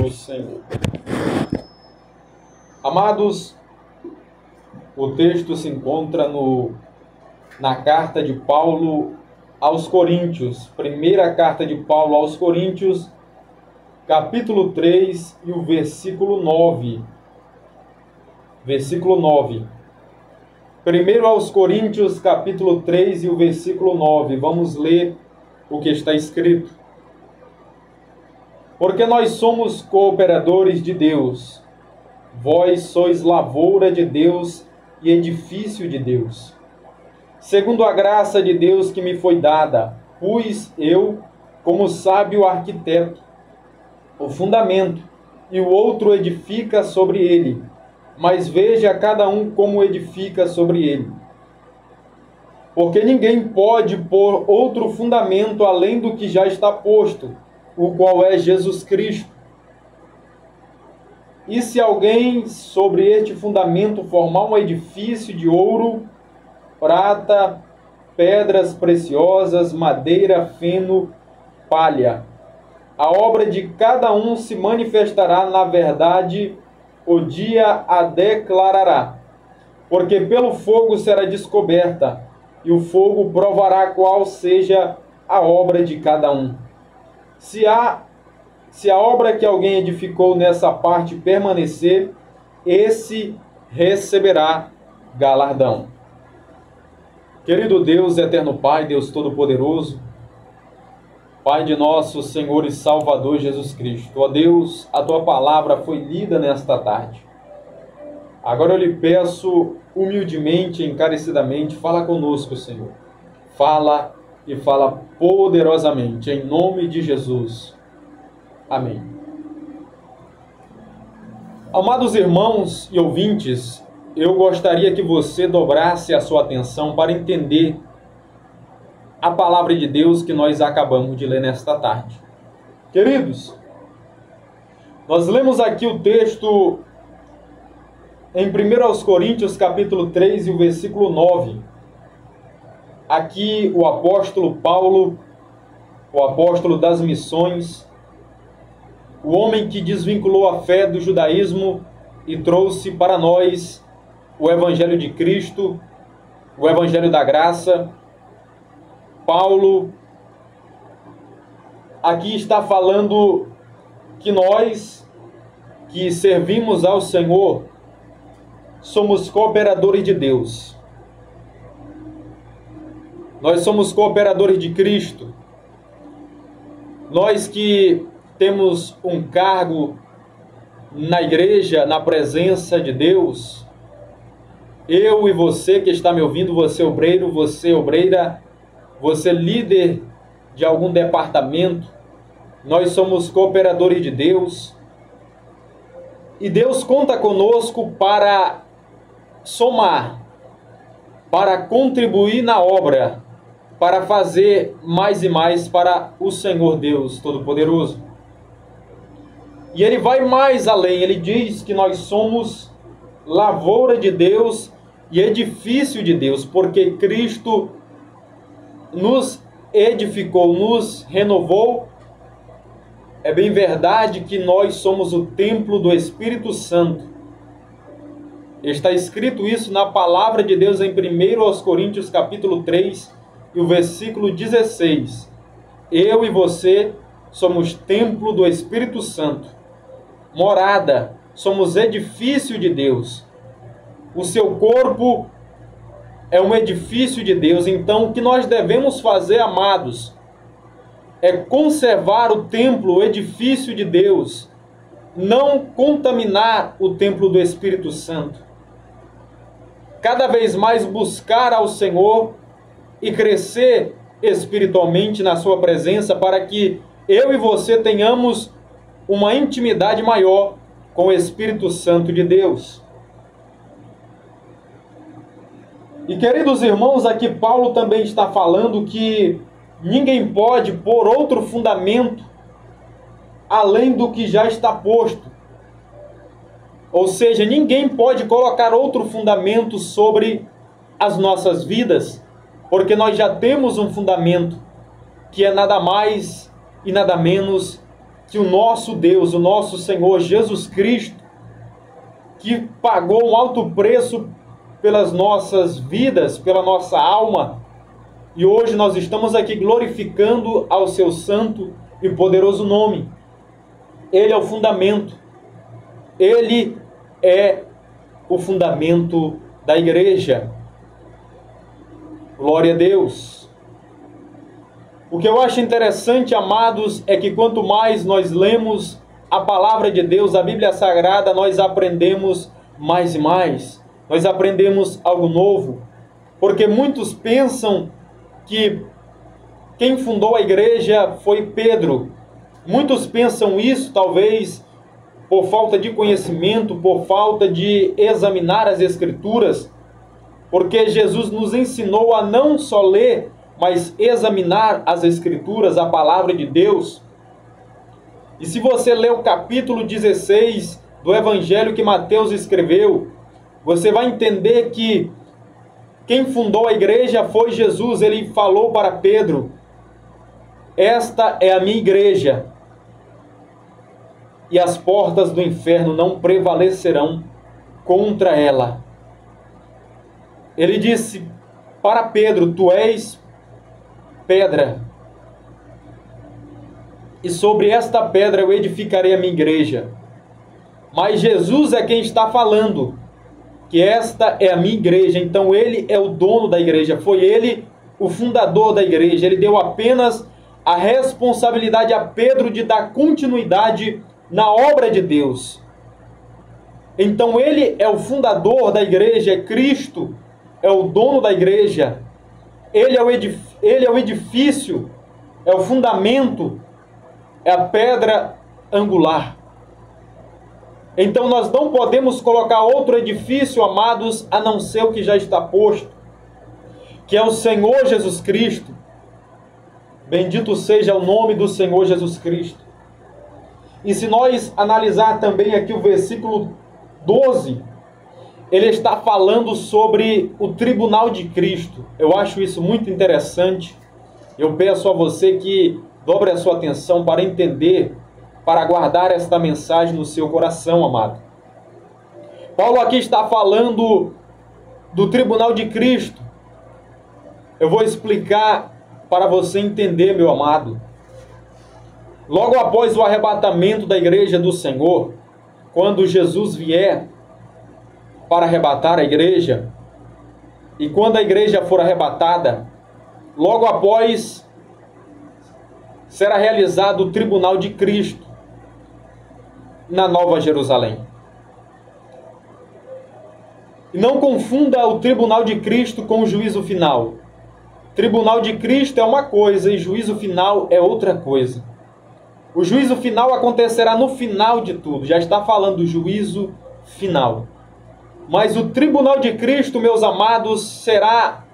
do Senhor. Amados, o texto se encontra na carta de Paulo aos Coríntios, primeira carta de Paulo aos Coríntios, capítulo 3 e o versículo 9. Versículo 9. Primeiro aos Coríntios, capítulo 3 e o versículo 9. Vamos ler o que está escrito. Porque nós somos cooperadores de Deus. Vós sois lavoura de Deus e edifício de Deus. Segundo a graça de Deus que me foi dada, pus eu, como sábio arquiteto, o fundamento, e o outro edifica sobre ele. Mas veja cada um como edifica sobre ele. Porque ninguém pode pôr outro fundamento além do que já está posto, o qual é Jesus Cristo. E se alguém sobre este fundamento formar um edifício de ouro, prata, pedras preciosas, madeira, feno, palha, a obra de cada um se manifestará na verdade, o dia a declarará, porque pelo fogo será descoberta, e o fogo provará qual seja a obra de cada um. Se a obra que alguém edificou nessa parte permanecer, esse receberá galardão. Querido Deus, eterno Pai, Deus Todo-Poderoso, Pai de nosso Senhor e Salvador Jesus Cristo. Ó Deus, a Tua palavra foi lida nesta tarde. Agora eu lhe peço humildemente, encarecidamente, fala conosco, Senhor. Fala e fala poderosamente, em nome de Jesus. Amém. Amados irmãos e ouvintes, eu gostaria que você dobrasse a sua atenção para entender a palavra de Deus que nós acabamos de ler nesta tarde. Queridos, nós lemos aqui o texto em 1 Coríntios capítulo 3 e o versículo 9. Aqui o apóstolo Paulo, o apóstolo das missões, o homem que desvinculou a fé do judaísmo e trouxe para nós o Evangelho de Cristo, o Evangelho da graça. Paulo aqui está falando que nós, que servimos ao Senhor, somos cooperadores de Deus. Nós somos cooperadores de Cristo. Nós que temos um cargo na igreja, na presença de Deus, eu e você que está me ouvindo, você obreiro, você obreira, você líder de algum departamento, nós somos cooperadores de Deus. E Deus conta conosco para somar, para contribuir na obra, para fazer mais e mais para o Senhor Deus Todo-Poderoso. E Ele vai mais além, Ele diz que nós somos lavoura de Deus e edifício de Deus, porque Cristo nos edificou, nos renovou. É bem verdade que nós somos o templo do Espírito Santo. Está escrito isso na palavra de Deus em 1 Coríntios capítulo 3 e o versículo 16. Eu e você somos templo do Espírito Santo, morada, somos edifício de Deus. O seu corpo é um edifício de Deus. Então, o que nós devemos fazer, amados, é conservar o templo, o edifício de Deus, não contaminar o templo do Espírito Santo. Cada vez mais buscar ao Senhor e crescer espiritualmente na sua presença, para que eu e você tenhamos uma intimidade maior com o Espírito Santo de Deus. E queridos irmãos, aqui Paulo também está falando que ninguém pode pôr outro fundamento além do que já está posto. Ou seja, ninguém pode colocar outro fundamento sobre as nossas vidas, porque nós já temos um fundamento que é nada mais e nada menos que o nosso Deus, o nosso Senhor Jesus Cristo, que pagou um alto preço pelas nossas vidas, pela nossa alma, e hoje nós estamos aqui glorificando ao seu santo e poderoso nome. Ele é o fundamento. Ele é o fundamento da igreja. Glória a Deus. O que eu acho interessante, amados, é que quanto mais nós lemos a palavra de Deus, a Bíblia Sagrada, nós aprendemos mais e mais. Nós aprendemos algo novo. Porque muitos pensam que quem fundou a igreja foi Pedro. Muitos pensam isso, talvez, por falta de conhecimento, por falta de examinar as Escrituras, porque Jesus nos ensinou a não só ler, mas examinar as Escrituras, a palavra de Deus. E se você ler o capítulo 16 do Evangelho que Mateus escreveu, você vai entender que quem fundou a igreja foi Jesus. Ele falou para Pedro: esta é a minha igreja, e as portas do inferno não prevalecerão contra ela. Ele disse para Pedro: tu és pedra, e sobre esta pedra eu edificarei a minha igreja. Mas Jesus é quem está falando que esta é a minha igreja. Então ele é o dono da igreja, foi ele o fundador da igreja. Ele deu apenas a responsabilidade a Pedro de dar continuidade na obra de Deus. Então ele é o fundador da igreja, é Cristo, é o dono da igreja. Ele é o edifício, é o fundamento, é a pedra angular. Então nós não podemos colocar outro edifício, amados, a não ser o que já está posto, que é o Senhor Jesus Cristo. Bendito seja o nome do Senhor Jesus Cristo. E se nós analisar também aqui o versículo 12, ele está falando sobre o tribunal de Cristo. Eu acho isso muito interessante. Eu peço a você que dobre a sua atenção para entender, para guardar esta mensagem no seu coração, amado. Paulo aqui está falando do tribunal de Cristo. Eu vou explicar para você entender, meu amado. Logo após o arrebatamento da igreja do Senhor, quando Jesus vier para arrebatar a igreja, e quando a igreja for arrebatada, logo após será realizado o tribunal de Cristo na Nova Jerusalém. E não confunda o tribunal de Cristo com o juízo final. Tribunal de Cristo é uma coisa e juízo final é outra coisa. O juízo final acontecerá no final de tudo. Já está falando do juízo final. Mas o tribunal de Cristo, meus amados, será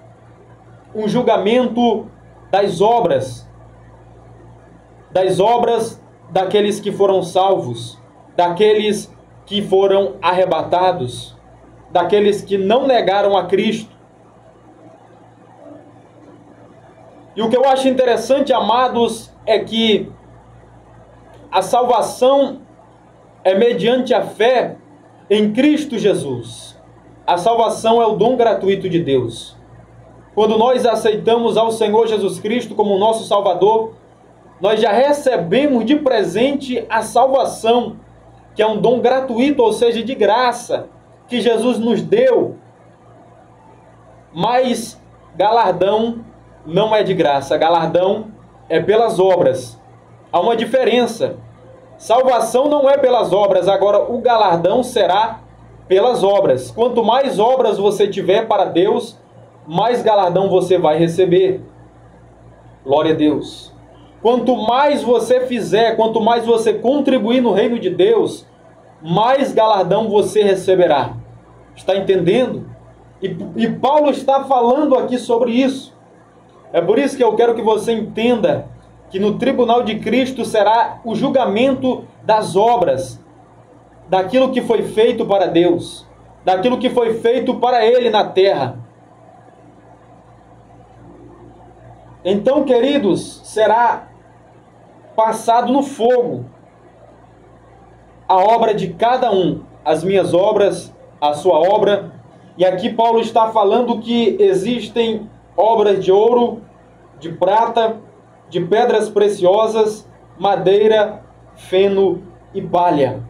um julgamento das obras daqueles que foram salvos, daqueles que foram arrebatados, daqueles que não negaram a Cristo. E o que eu acho interessante, amados, é que a salvação é mediante a fé em Cristo Jesus. A salvação é o dom gratuito de Deus. Quando nós aceitamos ao Senhor Jesus Cristo como nosso Salvador, nós já recebemos de presente a salvação, que é um dom gratuito, ou seja, de graça, que Jesus nos deu. Mas galardão não é de graça, galardão é pelas obras. Há uma diferença. Salvação não é pelas obras, agora o galardão será pelas obras. Quanto mais obras você tiver para Deus, mais galardão você vai receber. Glória a Deus. Quanto mais você fizer, quanto mais você contribuir no reino de Deus, mais galardão você receberá. Está entendendo? E Paulo está falando aqui sobre isso. É por isso que eu quero que você entenda que no tribunal de Cristo será o julgamento das obras, daquilo que foi feito para Deus, daquilo que foi feito para Ele na terra. Então, queridos, será passado no fogo a obra de cada um, as minhas obras, a sua obra. E aqui Paulo está falando que existem obras de ouro, de prata, de pedras preciosas, madeira, feno e palha.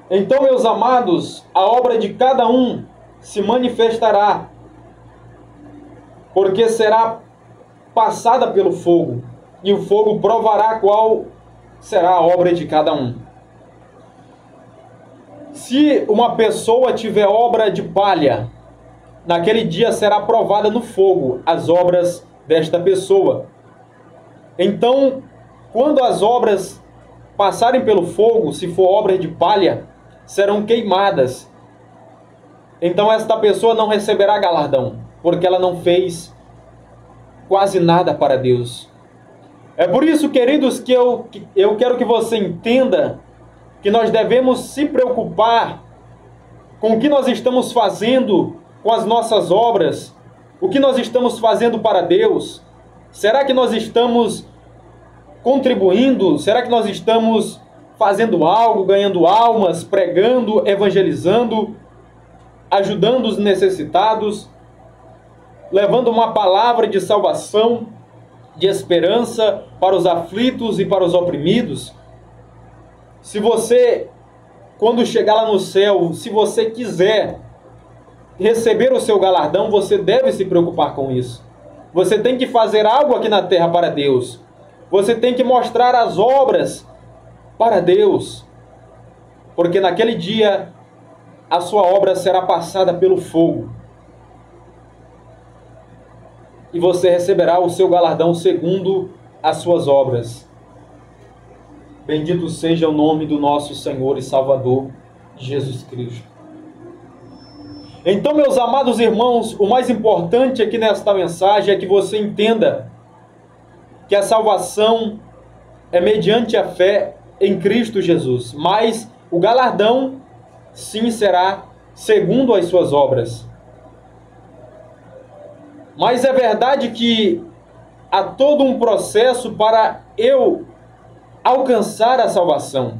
Então, meus amados, a obra de cada um se manifestará, porque será passada pelo fogo, e o fogo provará qual será a obra de cada um. Se uma pessoa tiver obra de palha, naquele dia será provada no fogo as obras desta pessoa. Então, quando as obras passarem pelo fogo, se for obra de palha, serão queimadas. Então esta pessoa não receberá galardão, porque ela não fez quase nada para Deus. É por isso, queridos, que eu quero que você entenda que nós devemos se preocupar com o que nós estamos fazendo com as nossas obras, o que nós estamos fazendo para Deus. Será que nós estamos contribuindo? Será que nós estamos fazendo algo, ganhando almas, pregando, evangelizando, ajudando os necessitados, levando uma palavra de salvação, de esperança para os aflitos e para os oprimidos? Se você, quando chegar lá no céu, se você quiser receber o seu galardão, você deve se preocupar com isso. Você tem que fazer algo aqui na terra para Deus. Você tem que mostrar as obras para Deus, porque naquele dia a sua obra será passada pelo fogo e você receberá o seu galardão segundo as suas obras. Bendito seja o nome do nosso Senhor e Salvador Jesus Cristo. Então, meus amados irmãos, o mais importante aqui nesta mensagem é que você entenda que a salvação é mediante a fé em Cristo Jesus, mas o galardão sim será segundo as suas obras. Mas é verdade que há todo um processo para eu alcançar a salvação,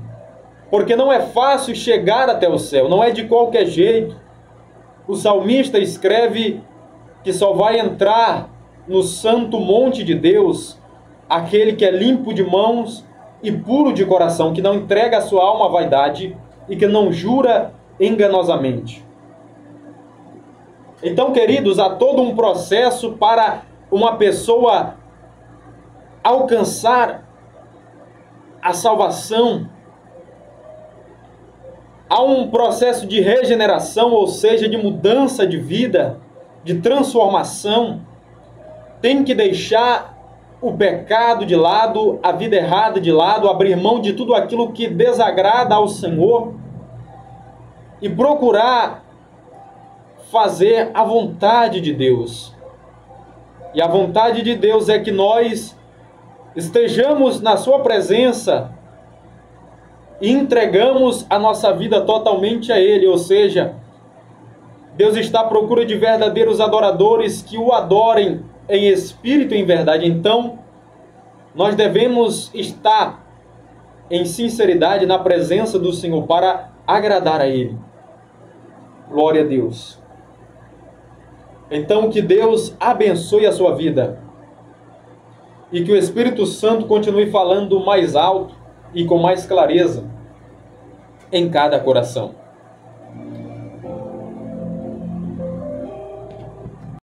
porque não é fácil chegar até o céu, não é de qualquer jeito. O salmista escreve que só vai entrar no santo monte de Deus aquele que é limpo de mãos e puro de coração, que não entrega a sua alma à vaidade e que não jura enganosamente. Então, queridos, há todo um processo para uma pessoa alcançar a salvação. Há um processo de regeneração, ou seja, de mudança de vida, de transformação. Tem que deixar o pecado de lado, a vida errada de lado, abrir mão de tudo aquilo que desagrada ao Senhor e procurar fazer a vontade de Deus. E a vontade de Deus é que nós estejamos na sua presença e entregamos a nossa vida totalmente a Ele, ou seja, Deus está à procura de verdadeiros adoradores que o adorem em espírito e em verdade. Então, nós devemos estar em sinceridade na presença do Senhor para agradar a Ele. Glória a Deus. Então, que Deus abençoe a sua vida e que o Espírito Santo continue falando mais alto e com mais clareza em cada coração.